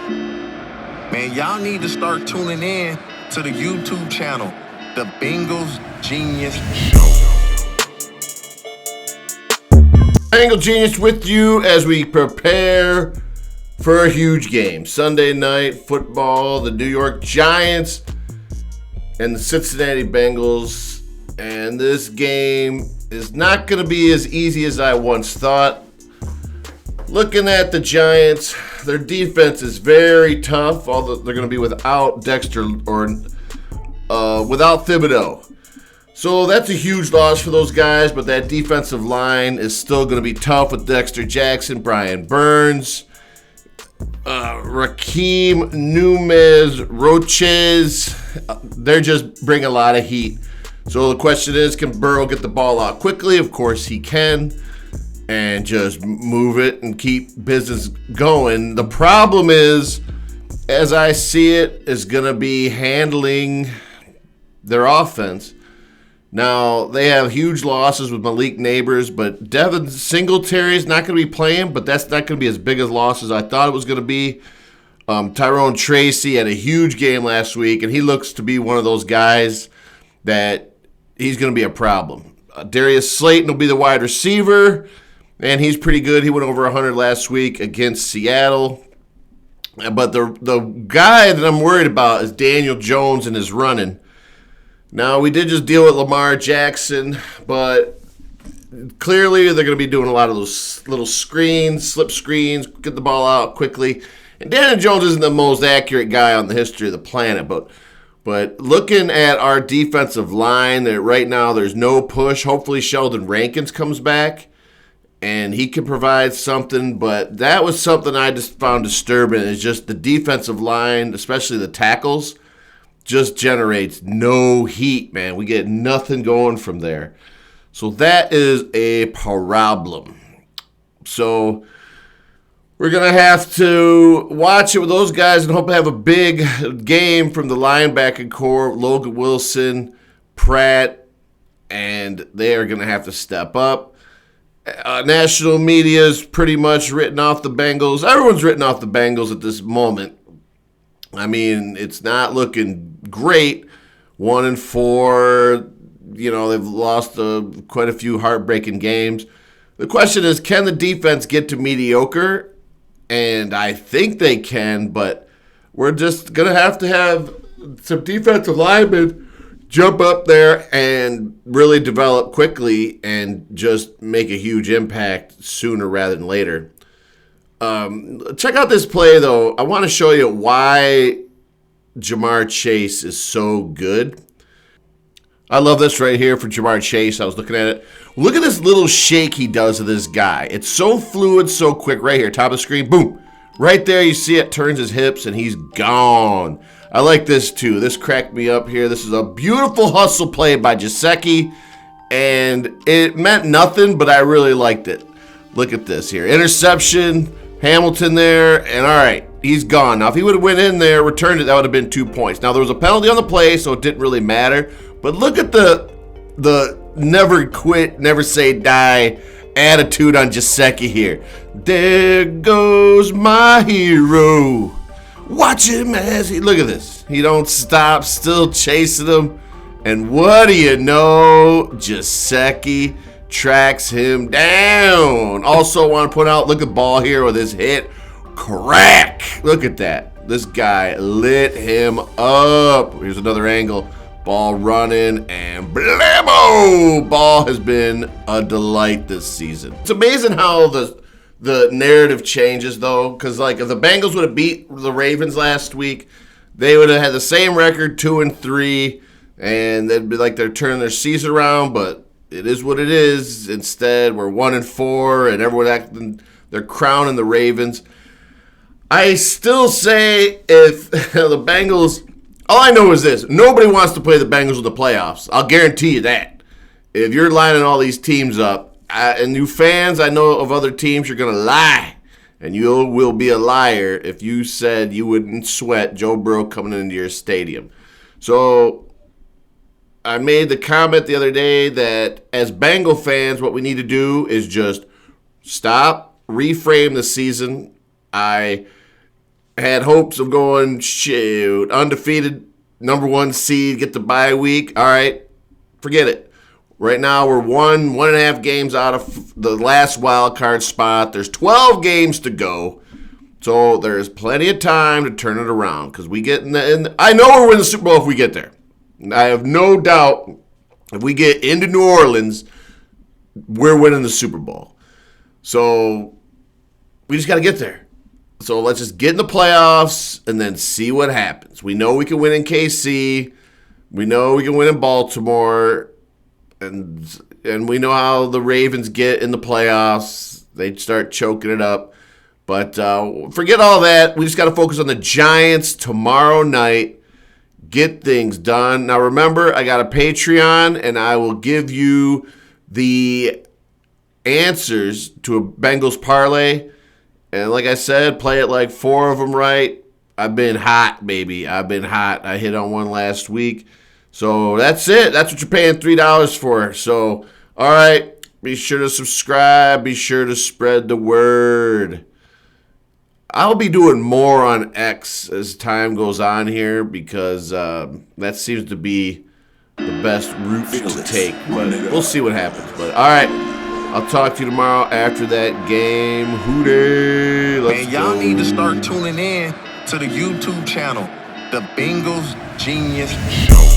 Man, y'all need to start tuning in to the YouTube channel, The Bengals Genius Show. Bengal Genius with you as we prepare for a huge game. Sunday night football, the New York Giants and the Cincinnati Bengals. And this game is not going to be as easy as I once thought. Looking at the Giants, their defense is very tough, although they're going to be without Dexter or without Thibodeau. So that's a huge loss for those guys, but that defensive line is still going to be tough with Dexter Jackson, Brian Burns, Raheem Nunez, Roches. They're just bringing a lot of heat. So the question is, can Burrow get the ball out quickly? Of course he can. And just move it and keep business going. The problem is, as I see it, is going to be handling their offense. Now, they have huge losses with Malik Neighbors, but Devin Singletary is not going to be playing, but that's not going to be as big a loss as I thought it was going to be. Tyrone Tracy had a huge game last week, and he looks to be one of those guys that he's going to be a problem. Darius Slayton will be the wide receiver. And he's pretty good. He went over 100 last week against Seattle. But the guy that I'm worried about is Daniel Jones and his running. Now, we did just deal with Lamar Jackson, but clearly they're going to be doing a lot of those little screens, slip screens, get the ball out quickly. And Daniel Jones isn't the most accurate guy on the history of the planet, but looking at our defensive line, that right now there's no push. Hopefully Sheldon Rankins comes back and he can provide something, but that was something I just found disturbing. Is just the defensive line, especially the tackles, just generates no heat, man. We get nothing going from there. So that is a problem. So we're going to have to watch it with those guys and hope to have a big game from the linebacker core, Logan Wilson, Pratt, and they are going to have to step up. National media is pretty much written off the Bengals. Everyone's written off the Bengals at this moment. I mean, it's not looking great. 1-4. You know, they've lost quite a few heartbreaking games. The question is, can the defense get to mediocre? And I think they can, but we're just going to have some defensive linemen jump up there and really develop quickly and just make a huge impact sooner rather than later. Check out this play, though. I want to show you why Jamar Chase is so good. I love this right here for Jamar Chase. I was looking at it. Look at this little shake he does to this guy. It's so fluid, so quick. Right here, top of the screen, boom. Right there, you see it, turns his hips, and he's gone. I like this, too. This cracked me up here. This is a beautiful hustle play by Gesicki, and it meant nothing, but I really liked it. Look at this here. Interception, Hamilton there, and all right, he's gone. Now, if he would have went in there, returned it, that would have been 2 points. Now, there was a penalty on the play, so it didn't really matter, but look at the never quit, never say die attitude on Gesicki here. There goes my hero. Watch him as he, look at this. He don't stop, still chasing him. And what do you know? Gesicki tracks him down. Also want to point out, look at the ball here with his hit. Crack. Look at that. This guy lit him up. Here's another angle. Ball running and blammo. Ball has been a delight this season. It's amazing how the narrative changes, though, because like if the Bengals would have beat the Ravens last week, they would have had the same record, 2-3, and they'd be like they're turning their season around. But it is what it is. Instead, we're 1-4, and everyone acting they're crowning the Ravens. I still say if the Bengals, all I know is this: nobody wants to play the Bengals in the playoffs. I'll guarantee you that. If you're lining all these teams up. And you fans, I know of other teams, you're going to lie. And you will be a liar if you said you wouldn't sweat Joe Burrow coming into your stadium. So I made the comment the other day that as Bengal fans, what we need to do is just stop, reframe the season. I had hopes of going, shoot, undefeated, #1 seed, get the bye week. All right, forget it. Right now, we're 1.5 games out of the last wild card spot. There's 12 games to go. So there's plenty of time to turn it around because we get I know we're winning the Super Bowl if we get there. I have no doubt if we get into New Orleans, we're winning the Super Bowl. So we just got to get there. So let's just get in the playoffs and then see what happens. We know we can win in KC. We know we can win in Baltimore. And we know how the Ravens get in the playoffs. They start choking it up. But forget all that. We just got to focus on the Giants tomorrow night. Get things done. Now remember, I got a Patreon, and I will give you the answers to a Bengals parlay. And like I said, play it like 4 of them right. I've been hot, baby. I've been hot. I hit on one last week. So that's it. That's what you're paying $3 for. So, all right. Be sure to subscribe. Be sure to spread the word. I'll be doing more on X as time goes on here because that seems to be the best route to take. But we'll see what happens. But all right, I'll talk to you tomorrow after that game. Hootie. Man, y'all need to start tuning in to the YouTube channel, The Bengals Genius Show.